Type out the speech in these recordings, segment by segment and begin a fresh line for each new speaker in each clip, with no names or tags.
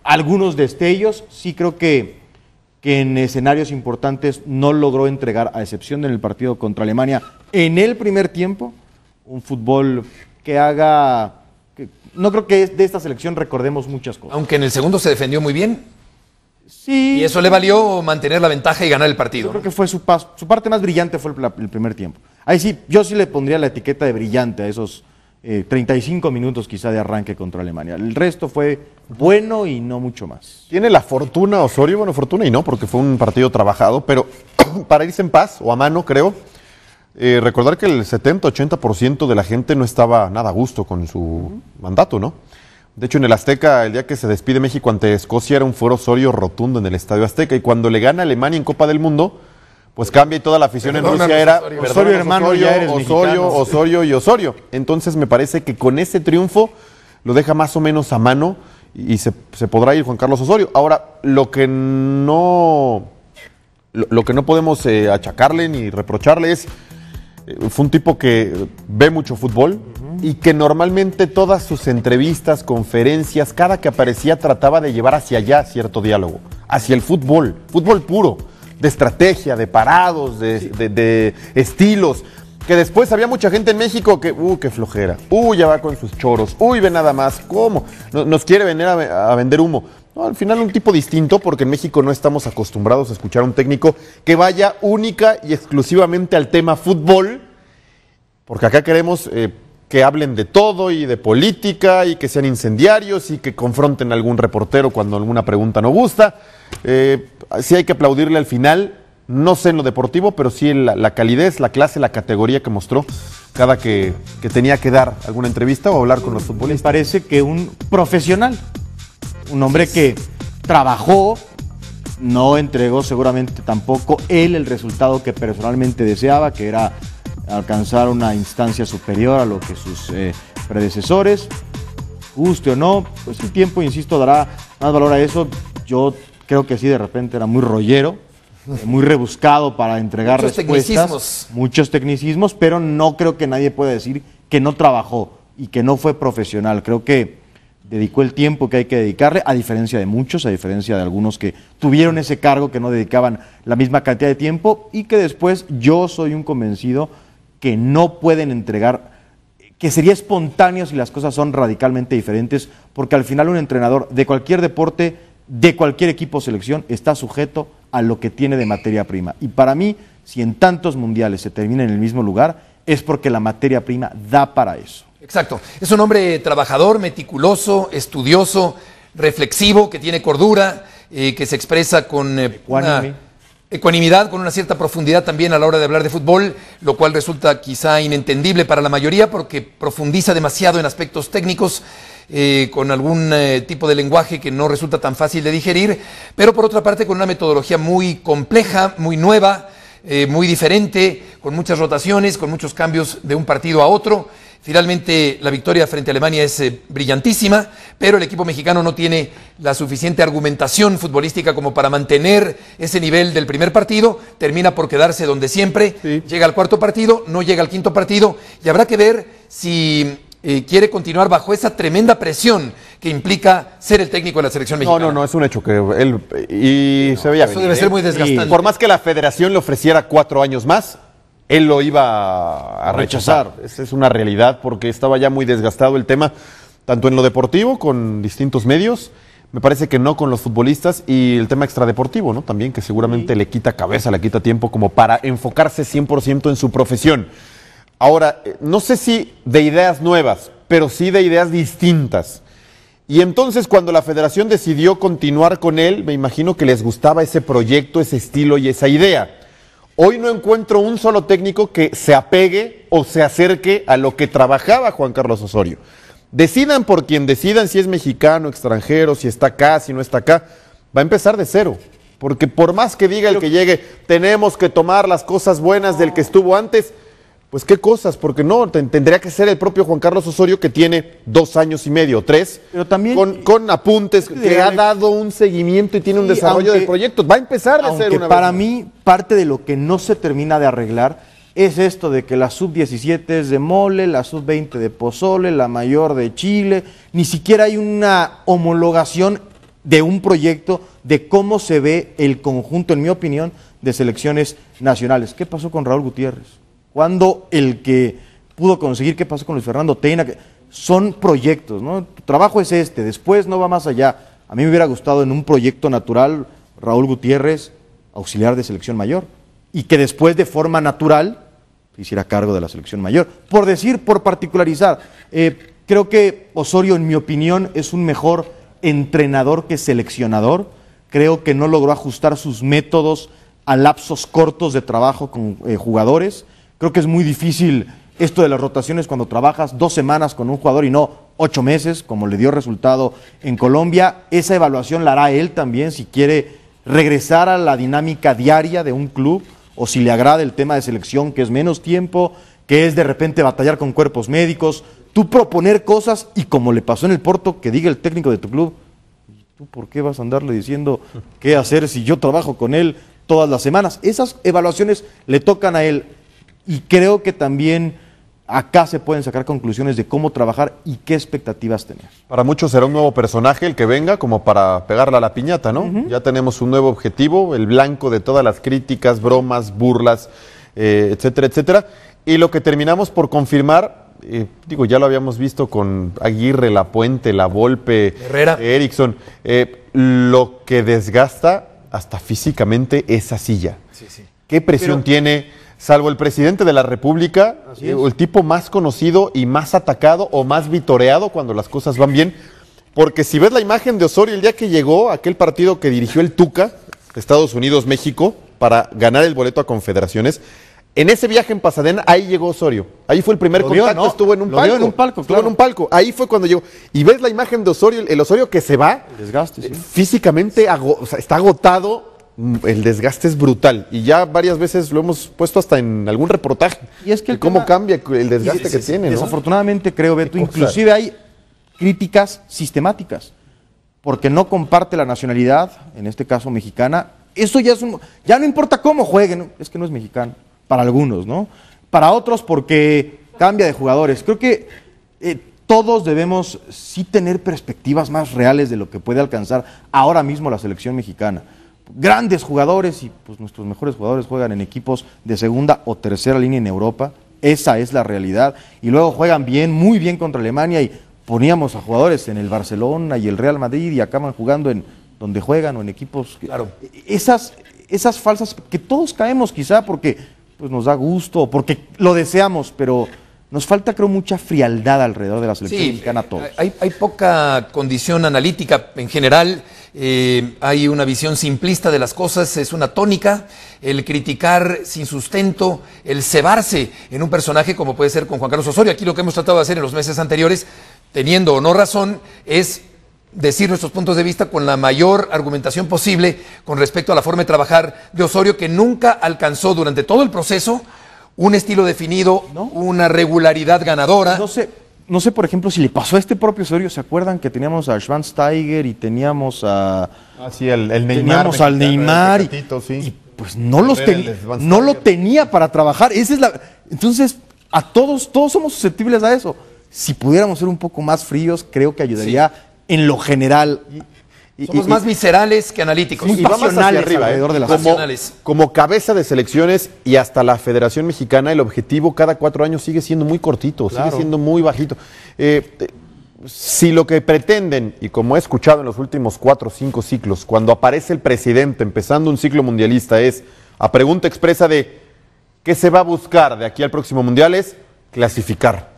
algunos destellos. Sí creo que en escenarios importantes no logró entregar, a excepción en el partido contra Alemania, en el primer tiempo, un fútbol que haga... no creo que de esta selección recordemos muchas cosas.
Aunque en el segundo se defendió muy bien.
Sí.
Y eso le valió mantener la ventaja y ganar el partido.
Yo creo que fue su parte más brillante fue el primer tiempo. Ahí sí, yo sí le pondría la etiqueta de brillante a esos 35 minutos quizá de arranque contra Alemania. El resto fue bueno y no mucho más.
Tiene la fortuna Osorio, bueno, fortuna y no, porque fue un partido trabajado, pero para irse en paz, o a mano, creo, recordar que el 70-80% de la gente no estaba nada a gusto con su mandato, ¿no? De hecho, en el Azteca, el día que se despide México ante Escocia, era un fuero Osorio rotundo en el Estadio Azteca, y cuando le gana a Alemania en Copa del Mundo, pues cambia y toda la afición en Rusia era
Osorio hermano, ya eres mexicano.
Osorio y Osorio. Entonces me parece que con ese triunfo lo deja más o menos a mano y se podrá ir Juan Carlos Osorio. Ahora, lo que no podemos achacarle ni reprocharle es, fue un tipo que ve mucho fútbol y que normalmente todas sus entrevistas, conferencias, cada que aparecía trataba de llevar hacia allá cierto diálogo, hacia el fútbol puro, de estrategia, de parados, de estilos, que después había mucha gente en México que, qué flojera, ya va con sus choros, ve nada más, ¿cómo? Nos quiere venir a vender humo. No, al final un tipo distinto, porque en México no estamos acostumbrados a escuchar a un técnico que vaya única y exclusivamente al tema fútbol, porque acá queremos que hablen de todo y de política y que sean incendiarios y que confronten a algún reportero cuando alguna pregunta no gusta. Sí hay que aplaudirle al final, no sé en lo deportivo, pero sí en la calidez, la clase, la categoría que mostró cada que tenía que dar alguna entrevista o hablar con los futbolistas.
Me parece que un profesional, un hombre que trabajó, no entregó seguramente tampoco él el resultado que personalmente deseaba, que era alcanzar una instancia superior a lo que sus predecesores. Guste o no, pues el tiempo, insisto, dará más valor a eso. Yo creo que sí, de repente era muy rollero, muy rebuscado para entregar respuestas. Muchos tecnicismos, pero no creo que nadie pueda decir que no trabajó y que no fue profesional. Creo que dedicó el tiempo que hay que dedicarle, a diferencia de muchos, a diferencia de algunos que tuvieron ese cargo, que no dedicaban la misma cantidad de tiempo, y que después yo soy un convencido que no pueden entregar, que sería espontáneo si las cosas son radicalmente diferentes, porque al final un entrenador de cualquier deporte, de cualquier equipo o selección, está sujeto a lo que tiene de materia prima. Y para mí, si en tantos mundiales se termina en el mismo lugar, es porque la materia prima da para eso.
Exacto. Es un hombre trabajador, meticuloso, estudioso, reflexivo, que tiene cordura, que se expresa con una ecuanimidad, con una cierta profundidad también a la hora de hablar de fútbol, lo cual resulta quizá inentendible para la mayoría porque profundiza demasiado en aspectos técnicos, con algún tipo de lenguaje que no resulta tan fácil de digerir, pero por otra parte con una metodología muy compleja, muy nueva, muy diferente, con muchas rotaciones, con muchos cambios de un partido a otro. Finalmente la victoria frente a Alemania es brillantísima, pero el equipo mexicano no tiene la suficiente argumentación futbolística como para mantener ese nivel del primer partido, termina por quedarse donde siempre, llega al cuarto partido, no llega al quinto partido, y habrá que ver si quiere continuar bajo esa tremenda presión que implica ser el técnico de la selección mexicana.
No, es un hecho que él, y se veía
eso debe ser muy desgastante.
Por más que la federación le ofreciera 4 años más, él lo iba a rechazar. Esa es una realidad, porque estaba ya muy desgastado el tema, tanto en lo deportivo, con distintos medios, me parece que no con los futbolistas, y el tema extradeportivo, ¿no? También, que seguramente le quita cabeza, le quita tiempo como para enfocarse 100% en su profesión. Ahora, no sé si de ideas nuevas, pero sí de ideas distintas. Y entonces, cuando la federación decidió continuar con él, me imagino que les gustaba ese proyecto, ese estilo y esa idea. Hoy no encuentro un solo técnico que se apegue o se acerque a lo que trabajaba Juan Carlos Osorio. Decidan por quien decidan, si es mexicano, extranjero, si está acá, si no está acá, va a empezar de cero. Porque por más que diga el que llegue, tenemos que tomar las cosas buenas del que estuvo antes, pues qué cosas, porque no, tendría que ser el propio Juan Carlos Osorio, que tiene 2 años y medio, 3,
pero también
con apuntes, que ha dado un seguimiento y tiene un desarrollo de proyectos. Va a empezar de cero una vez.
Para mí, parte de lo que no se termina de arreglar es esto de que la sub-17 es de mole, la sub-20 de pozole, la mayor de chile, ni siquiera hay una homologación de un proyecto de cómo se ve el conjunto, en mi opinión, de selecciones nacionales. ¿Qué pasó con Raúl Gutiérrez? ¿Cuándo el que pudo conseguir? ¿Qué pasó con Luis Fernando Tena? Son proyectos, ¿no? Tu trabajo es este, después no va más allá. A mí me hubiera gustado en un proyecto natural Raúl Gutiérrez, auxiliar de selección mayor, y que después de forma natural se hiciera cargo de la selección mayor. Por decir, por particularizar, creo que Osorio, en mi opinión, es un mejor entrenador que seleccionador. Creo que no logró ajustar sus métodos a lapsos cortos de trabajo con jugadores. Creo que es muy difícil esto de las rotaciones cuando trabajas 2 semanas con un jugador y no 8 meses, como le dio resultado en Colombia. Esa evaluación la hará él también si quiere regresar a la dinámica diaria de un club o si le agrada el tema de selección, que es menos tiempo, que es de repente batallar con cuerpos médicos, tú proponer cosas y como le pasó en el Porto, que diga el técnico de tu club, ¿tú por qué vas a andarle diciendo qué hacer si yo trabajo con él todas las semanas? Esas evaluaciones le tocan a él y creo que también acá se pueden sacar conclusiones de cómo trabajar y qué expectativas tener.
Para muchos será un nuevo personaje el que venga como para pegarle a la piñata, ¿no? Ya tenemos un nuevo objetivo, el blanco de todas las críticas, bromas, burlas, etcétera, etcétera. Y lo que terminamos por confirmar, ya lo habíamos visto con Aguirre, Lapuente, La Volpe,
Herrera,
Erickson, lo que desgasta hasta físicamente esa silla.
Sí, sí.
¿Qué presión tiene? Salvo el presidente de la República, el tipo más conocido y más atacado o más vitoreado cuando las cosas van bien. Porque si ves la imagen de Osorio el día que llegó a aquel partido que dirigió el Tuca, Estados Unidos-México, para ganar el boleto a Confederaciones, en ese viaje en Pasadena, ahí llegó Osorio. Ahí fue el primer contacto, estuvo en un palco. Estuvo en un palco, ahí fue cuando llegó. Y ves la imagen de Osorio, el Osorio que se va,
el desgaste, sí.
Físicamente está agotado. El desgaste es brutal y ya varias veces lo hemos puesto hasta en algún reportaje.
Y es que
cómo cambia el desgaste que tiene, ¿no?
Desafortunadamente creo, Beto, inclusive hay críticas sistemáticas porque no comparte la nacionalidad, en este caso mexicana. Eso ya no importa cómo jueguen, es que no es mexicano, para algunos, ¿no? Para otros porque cambia de jugadores. Creo que todos debemos sí tener perspectivas más reales de lo que puede alcanzar ahora mismo la selección mexicana. Grandes jugadores y pues nuestros mejores jugadores juegan en equipos de segunda o tercera línea en Europa, esa es la realidad, y luego juegan bien, muy bien contra Alemania y poníamos a jugadores en el Barcelona y el Real Madrid y acaban jugando en donde juegan o en equipos,
claro.
Esas falsas, que todos caemos quizá porque pues nos da gusto, o porque lo deseamos, pero nos falta, creo, mucha frialdad alrededor de la selección mexicana a todos.
Hay poca condición analítica en general, hay una visión simplista de las cosas, es una tónica, el criticar sin sustento, el cebarse en un personaje como puede ser con Juan Carlos Osorio. Aquí lo que hemos tratado de hacer en los meses anteriores, teniendo o no razón, es decir nuestros puntos de vista con la mayor argumentación posible con respecto a la forma de trabajar de Osorio, que nunca alcanzó durante todo el proceso un estilo definido, ¿no? Una regularidad ganadora.
No sé, por ejemplo, si le pasó a este propio Osorio. ¿Se acuerdan que teníamos a Schwansteiger y teníamos a...
el Neymar.
Teníamos al Neymar y pues no lo tenía para trabajar. Entonces, a todos somos susceptibles a eso. Si pudiéramos ser un poco más fríos, creo que ayudaría en lo general.
Somos más viscerales que analíticos.
Y vamos hacia arriba, alrededor de las como cabeza de selecciones y hasta la Federación Mexicana, el objetivo cada 4 años sigue siendo muy cortito, sigue siendo muy bajito. Si lo que pretenden, y como he escuchado en los últimos 4 o 5 ciclos, cuando aparece el presidente empezando un ciclo mundialista, es a pregunta expresa de ¿qué se va a buscar de aquí al próximo mundial? Es clasificar.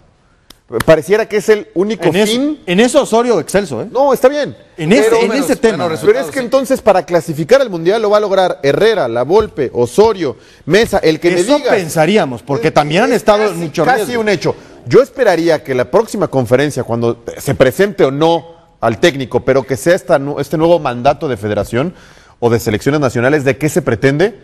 Pareciera que es el único fin.
En eso Osorio excelso, ¿eh?
No, está bien.
En ese tema.
Pero es que entonces para clasificar al Mundial lo va a lograr Herrera, La Volpe, Osorio, Mesa, el que
eso
me digas.
pensaríamos, porque también han estado en mucho riesgo.
Casi un hecho. Yo esperaría que la próxima conferencia, cuando se presente o no al técnico, pero que sea este nuevo mandato de federación o de selecciones nacionales, ¿de qué se pretende?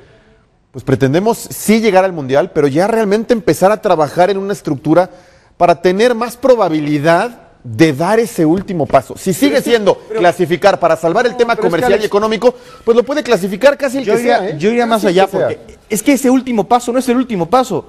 Pues pretendemos sí llegar al Mundial, pero ya realmente empezar a trabajar en una estructura para tener más probabilidad de dar ese último paso. Si sigue siendo clasificar para salvar el tema comercial y económico, pues lo puede clasificar casi el que sea.
Yo iría más allá, porque es que ese último paso no es el último paso.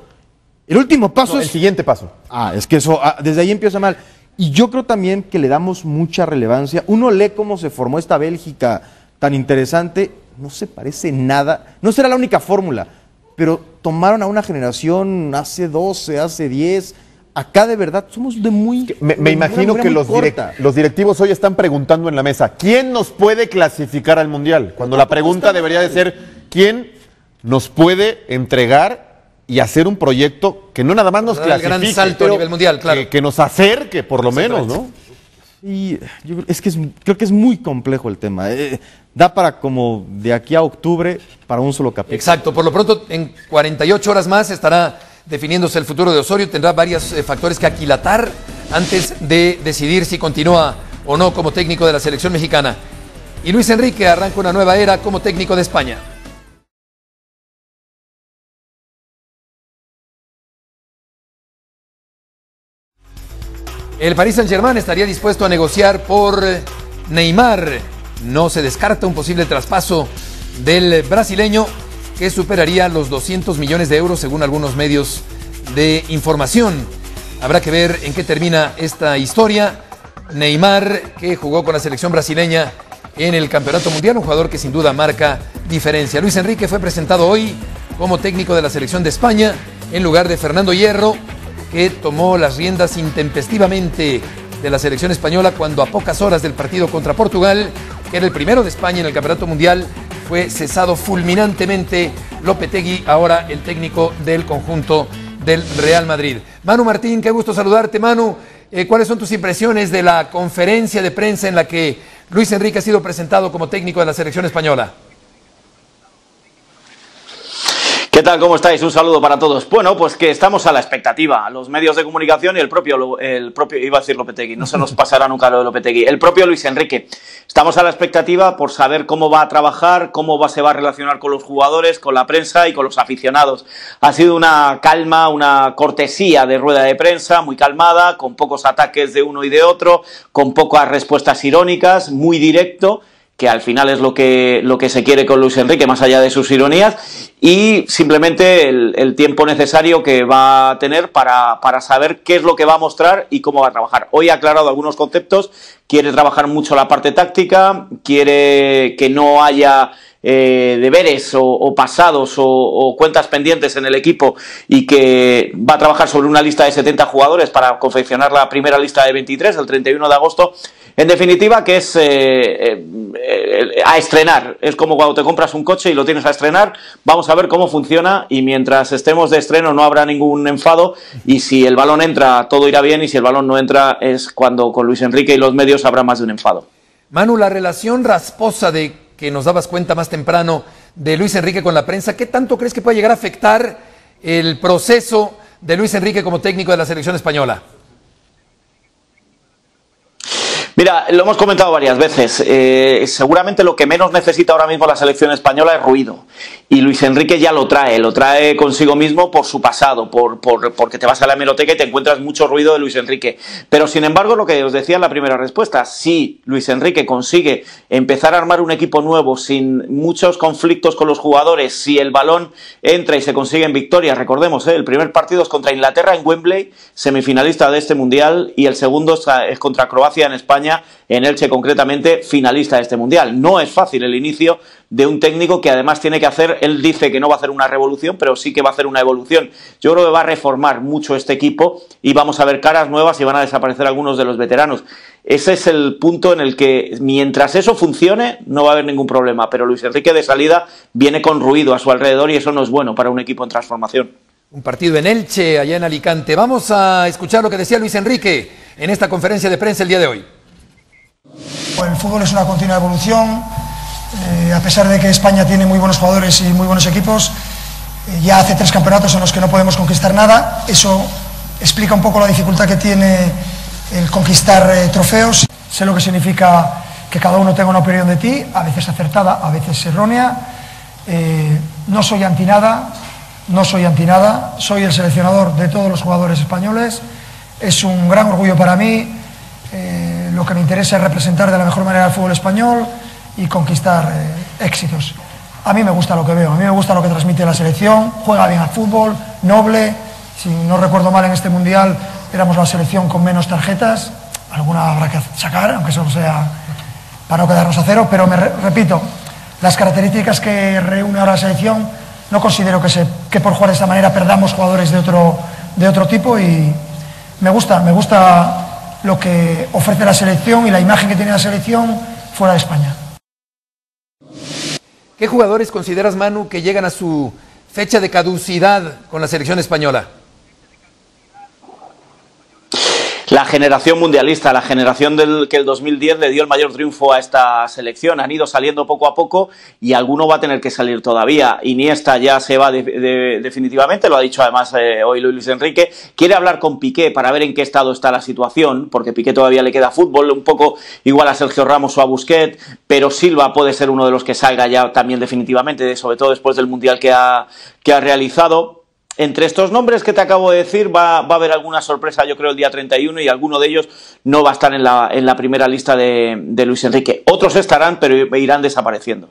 El último paso
el siguiente paso.
Es que eso, desde ahí empieza mal. Y yo creo también que le damos mucha relevancia. Uno lee cómo se formó esta Bélgica tan interesante, no se parece nada, no será la única fórmula, pero tomaron a una generación hace 12, hace 10, acá de verdad somos de muy...
Me imagino que los directivos hoy están preguntando en la mesa, ¿quién nos puede clasificar al Mundial? Cuando la pregunta debería de ser, ¿quién nos puede entregar y hacer un proyecto que no nada más nos clasifique,
el gran salto a nivel mundial, claro,
que nos acerque por lo menos, ¿no?
Y creo que es muy complejo el tema. Da para como de aquí a octubre para un solo capítulo.
Exacto, por lo pronto en 48 horas más estará definiéndose el futuro de Osorio, tendrá varios factores que aquilatar antes de decidir si continúa o no como técnico de la selección mexicana. Y Luis Enrique arranca una nueva era como técnico de España. El Paris Saint-Germain estaría dispuesto a negociar por Neymar. No se descarta un posible traspaso del brasileño que superaría los 200 millones de euros según algunos medios de información. Habrá que ver en qué termina esta historia. Neymar, que jugó con la selección brasileña en el Campeonato Mundial, un jugador que sin duda marca diferencia. Luis Enrique fue presentado hoy como técnico de la selección de España en lugar de Fernando Hierro, que tomó las riendas intempestivamente de la selección española cuando a pocas horas del partido contra Portugal, que era el primero de España en el Campeonato Mundial, fue cesado fulminantemente Lopetegui, ahora el técnico del conjunto del Real Madrid. Manu Martín, qué gusto saludarte, Manu. ¿Cuáles son tus impresiones de la conferencia de prensa en la que Luis Enrique ha sido presentado como técnico de la selección española?
¿Qué tal? ¿Cómo estáis? Un saludo para todos. Bueno, pues que estamos a la expectativa. Los medios de comunicación y el propio iba a decir Lopetegui, no se nos pasará nunca lo de Lopetegui, el propio Luis Enrique. Estamos a la expectativa por saber cómo va a trabajar, se va a relacionar con los jugadores, con la prensa y con los aficionados. Ha sido una calma, una cortesía de rueda de prensa, muy calmada, con pocos ataques de uno y de otro, con pocas respuestas irónicas, muy directo, que al final es lo que se quiere con Luis Enrique, más allá de sus ironías, y simplemente el tiempo necesario que va a tener para saber qué es lo que va a mostrar y cómo va a trabajar. Hoy ha aclarado algunos conceptos, quiere trabajar mucho la parte táctica, quiere que no haya deberes o pasados o cuentas pendientes en el equipo, y que va a trabajar sobre una lista de 70 jugadores para confeccionar la primera lista de 23 el 31 de agosto. En definitiva, que es a estrenar. Es como cuando te compras un coche y lo tienes a estrenar. Vamos a ver cómo funciona, y mientras estemos de estreno no habrá ningún enfado, y si el balón entra todo irá bien, y si el balón no entra es cuando con Luis Enrique y los medios habrá más de un enfado.
Manu, la relación rasposa de que nos dabas cuenta más temprano de Luis Enrique con la prensa, ¿qué tanto crees que puede llegar a afectar el proceso de Luis Enrique como técnico de la selección española?
Mira, lo hemos comentado varias veces, seguramente lo que menos necesita ahora mismo la selección española es ruido, y Luis Enrique ya lo trae consigo mismo por su pasado, porque te vas a la hemeroteca y te encuentras mucho ruido de Luis Enrique. Pero sin embargo, lo que os decía en la primera respuesta, si Luis Enrique consigue empezar a armar un equipo nuevo sin muchos conflictos con los jugadores, si el balón entra y se consiguen victorias, recordemos, el primer partido es contra Inglaterra en Wembley, semifinalista de este Mundial, y el segundo es contra Croacia en España, en Elche concretamente, finalista de este Mundial. No es fácil el inicio de un técnico que además tiene que hacer, él dice que no va a hacer una revolución, pero sí que va a hacer una evolución. Yo creo que va a reformar mucho este equipo y vamos a ver caras nuevas y van a desaparecer algunos de los veteranos. Ese es el punto en el que, mientras eso funcione, no va a haber ningún problema, pero Luis Enrique de salida viene con ruido a su alrededor y eso no es bueno para un equipo en transformación.
Un partido en Elche, allá en Alicante. Vamos a escuchar lo que decía Luis Enrique en esta conferencia de prensa el día de hoy.
El fútbol es una continua evolución, a pesar de que España tiene muy buenos jugadores y muy buenos equipos, ya hace 3 campeonatos en los que no podemos conquistar nada. Eso explica un poco la dificultad que tiene el conquistar trofeos. Sé lo que significa que cada uno tenga una opinión de ti, a veces acertada, a veces errónea. No soy anti nada, soy el seleccionador de todos los jugadores españoles. Es un gran orgullo para mí. Lo que me interesa es representar de la mejor manera el fútbol español y conquistar éxitos. A mí me gusta lo que veo, a mí me gusta lo que transmite la selección, juega bien al fútbol, noble, Si no recuerdo mal, en este Mundial éramos la selección con menos tarjetas, alguna habrá que sacar, aunque solo sea para no quedarnos a cero, pero repito, las características que reúne ahora la selección, no considero que por jugar de esta manera perdamos jugadores de otro tipo, y me gusta lo que ofrece la selección y la imagen que tiene la selección fuera de España.
¿Qué jugadores consideras, Manu, que llegan a su fecha de caducidad con la selección española?
La generación mundialista, la generación que el 2010 le dio el mayor triunfo a esta selección. Han ido saliendo poco a poco y alguno va a tener que salir todavía. Iniesta ya se va definitivamente, lo ha dicho además hoy Luis Enrique. Quiere hablar con Piqué para ver en qué estado está la situación, porque Piqué todavía le queda fútbol, un poco igual a Sergio Ramos o a Busquets, pero Silva puede ser uno de los que salga ya también definitivamente, sobre todo después del Mundial que ha realizado. Entre estos nombres que te acabo de decir va a haber alguna sorpresa, yo creo, el día 31, y alguno de ellos no va a estar en la primera lista de Luis Enrique. Otros estarán, pero irán desapareciendo.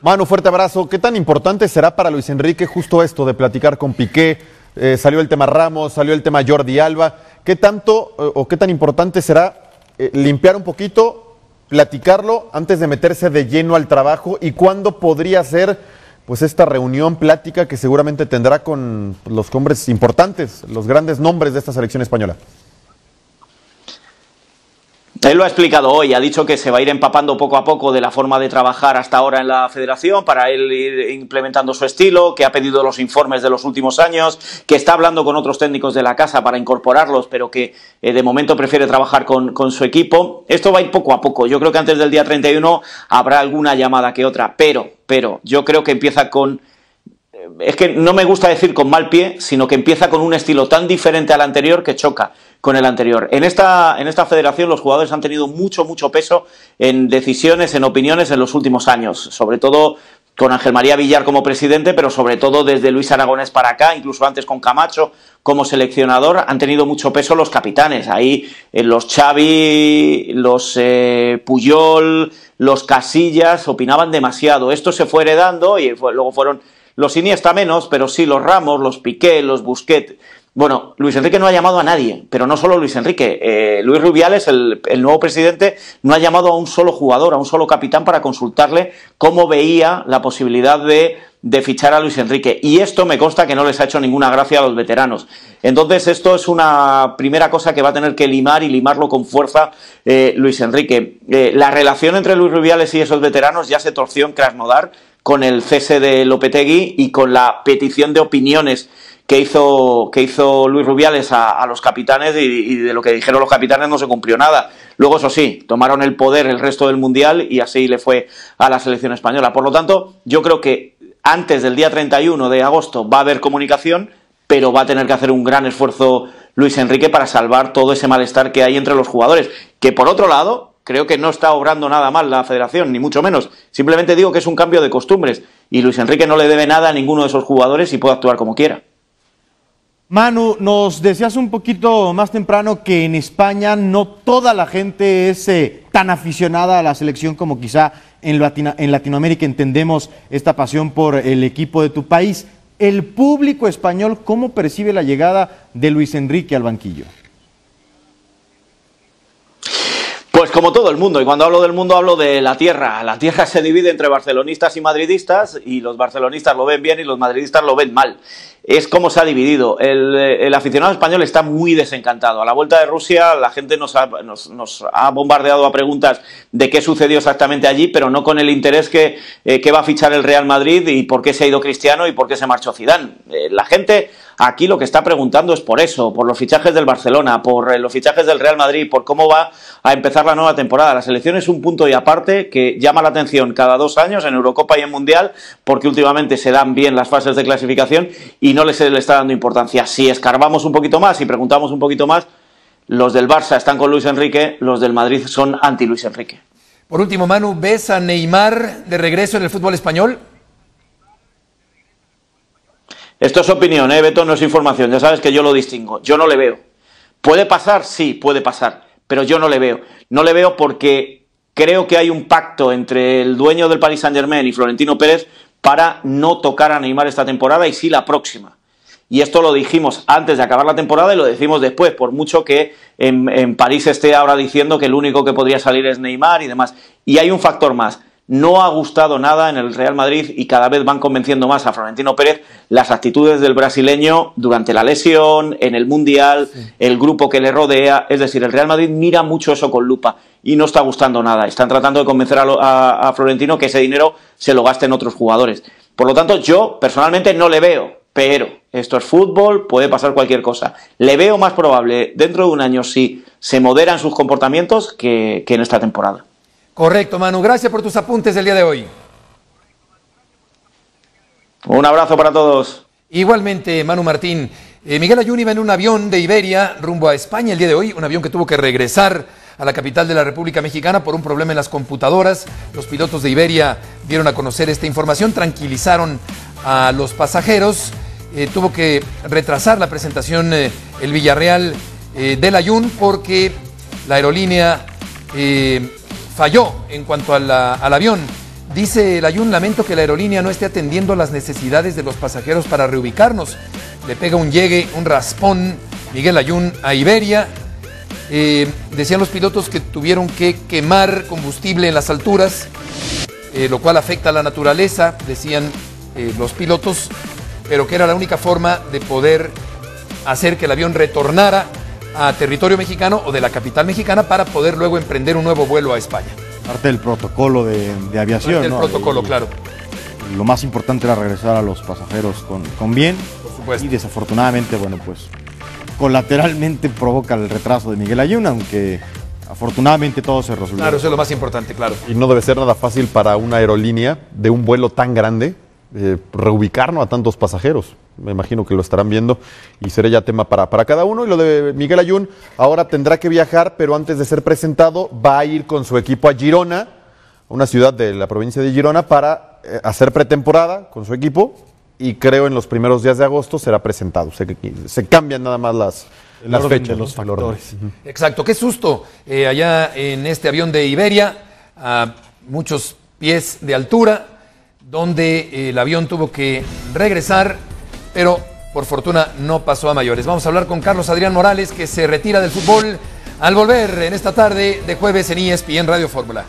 Manu, fuerte abrazo. ¿Qué tan importante será para Luis Enrique justo esto de platicar con Piqué? Salió el tema Ramos, salió el tema Jordi Alba. ¿Qué tanto o qué tan importante será limpiar un poquito, platicarlo antes de meterse de lleno al trabajo? ¿Y cuándo podría ser pues esta reunión, plática que seguramente tendrá con los hombres importantes, los grandes nombres de esta selección española?
Él lo ha explicado hoy, ha dicho que se va a ir empapando poco a poco de la forma de trabajar hasta ahora en la federación para él ir implementando su estilo, que ha pedido los informes de los últimos años, que está hablando con otros técnicos de la casa para incorporarlos, pero que de momento prefiere trabajar con su equipo. Esto va a ir poco a poco. Yo creo que antes del día 31 habrá alguna llamada que otra, pero yo creo que empieza con... Es que no me gusta decir con mal pie, sino que empieza con un estilo tan diferente al anterior que choca con el anterior. En esta federación los jugadores han tenido mucho peso en decisiones, en opiniones en los últimos años, sobre todo con Ángel María Villar como presidente, pero sobre todo desde Luis Aragonés para acá, incluso antes con Camacho como seleccionador, han tenido mucho peso los capitanes. Ahí los Xavi, los Puyol, los Casillas opinaban demasiado. Esto se fue heredando y luego fueron los Iniesta menos, pero sí los Ramos, los Piqué, los Busquets. Bueno, Luis Enrique no ha llamado a nadie, pero no solo Luis Enrique. Luis Rubiales, el nuevo presidente, no ha llamado a un solo jugador, a un solo capitán para consultarle cómo veía la posibilidad de fichar a Luis Enrique. Y esto me consta que no les ha hecho ninguna gracia a los veteranos. Entonces esto es una primera cosa que va a tener que limar y limarlo con fuerza Luis Enrique. La relación entre Luis Rubiales y esos veteranos ya se torció en Krasnodar con el cese de Lopetegui y con la petición de opiniones que hizo Luis Rubiales a los capitanes, y de lo que dijeron los capitanes no se cumplió nada. Luego, eso sí, tomaron el poder el resto del Mundial y así le fue a la selección española. Por lo tanto, yo creo que antes del día 31 de agosto va a haber comunicación, pero va a tener que hacer un gran esfuerzo Luis Enrique para salvar todo ese malestar que hay entre los jugadores, que por otro lado creo que no está obrando nada mal la federación, ni mucho menos. Simplemente digo que es un cambio de costumbres y Luis Enrique no le debe nada a ninguno de esos jugadores y puede actuar como quiera.
Manu, nos decías un poquito más temprano que en España no toda la gente es tan aficionada a la selección como quizá en Latinoamérica entendemos esta pasión por el equipo de tu país. ¿El público español cómo percibe la llegada de Luis Enrique al banquillo?
Pues como todo el mundo, y cuando hablo del mundo hablo de la tierra. La tierra se divide entre barcelonistas y madridistas, y los barcelonistas lo ven bien y los madridistas lo ven mal. Es como se ha dividido. El aficionado español está muy desencantado. A la vuelta de Rusia la gente nos ha bombardeado a preguntas de qué sucedió exactamente allí, pero no con el interés que va a fichar el Real Madrid y por qué se ha ido Cristiano y por qué se marchó Zidane. La gente aquí lo que está preguntando es por eso, por los fichajes del Barcelona, por los fichajes del Real Madrid, por cómo va a empezar la nueva temporada. La selección es un punto y aparte que llama la atención cada 2 años en Eurocopa y en Mundial, porque últimamente se dan bien las fases de clasificación y no se le está dando importancia. Si escarbamos un poquito más y preguntamos un poquito más, los del Barça están con Luis Enrique, los del Madrid son anti Luis Enrique.
Por último, Manu, ¿ves a Neymar de regreso en el fútbol español?
Esto es opinión, Beto, no es información. Ya sabes que yo lo distingo. Yo no le veo. ¿Puede pasar? Sí, puede pasar. Pero yo no le veo. No le veo porque creo que hay un pacto entre el dueño del Paris Saint-Germain y Florentino Pérez para no tocar a Neymar esta temporada y sí la próxima. y esto lo dijimos antes de acabar la temporada y lo decimos después, por mucho que en París esté ahora diciendo que el único que podría salir es Neymar y demás. Y hay un factor más. No ha gustado nada en el Real Madrid y cada vez van convenciendo más a Florentino Pérez las actitudes del brasileño durante la lesión, en el Mundial, el grupo que le rodea. Es decir, el Real Madrid mira mucho eso con lupa y no está gustando nada. Están tratando de convencer a Florentino que ese dinero se lo gaste en otros jugadores. Por lo tanto, yo personalmente no le veo, pero esto es fútbol, puede pasar cualquier cosa. Le veo más probable dentro de un año si se moderan sus comportamientos que en esta temporada.
Correcto, Manu. Gracias por tus apuntes del día de hoy.
Un abrazo para todos.
Igualmente, Manu Martín. Miguel Ayun iba en un avión de Iberia rumbo a España el día de hoy, un avión que tuvo que regresar a la capital de la República Mexicana por un problema en las computadoras. Los pilotos de Iberia dieron a conocer esta información, tranquilizaron a los pasajeros. Tuvo que retrasar la presentación el Villarreal del Ayun porque la aerolínea falló en cuanto al avión. Dice el Ayun: lamento que la aerolínea no esté atendiendo las necesidades de los pasajeros para reubicarnos. Le pega un llegue, un raspón Miguel Ayun a Iberia. Decían los pilotos que tuvieron que quemar combustible en las alturas, lo cual afecta a la naturaleza, decían los pilotos, pero que era la única forma de poder hacer que el avión retornara a territorio mexicano o de la capital mexicana para poder luego emprender un nuevo vuelo a España.
Parte del protocolo de aviación,
Parte del
¿no?
protocolo, claro.
Lo más importante era regresar a los pasajeros con bien.
Por supuesto.
Y desafortunadamente, bueno, pues colateralmente provoca el retraso de Miguel Ayun, aunque afortunadamente todo se resolvió.
Claro, eso es lo más importante, claro.
Y no debe ser nada fácil para una aerolínea de un vuelo tan grande reubicarnos a tantos pasajeros. Me imagino que lo estarán viendo y será ya tema para cada uno. Y lo de Miguel Ayun, ahora tendrá que viajar, pero antes de ser presentado va a ir con su equipo a Girona, una ciudad de la provincia de Girona, para hacer pretemporada con su equipo, y creo en los primeros días de agosto será presentado. Se cambian nada más las fechas,
los factores.
Exacto, qué susto allá en este avión de Iberia, a muchos pies de altura, donde el avión tuvo que regresar, pero por fortuna no pasó a mayores. Vamos a hablar con Carlos Adrián Morales, que se retira del fútbol al volver en esta tarde de jueves en ESPN Radio Fórmula.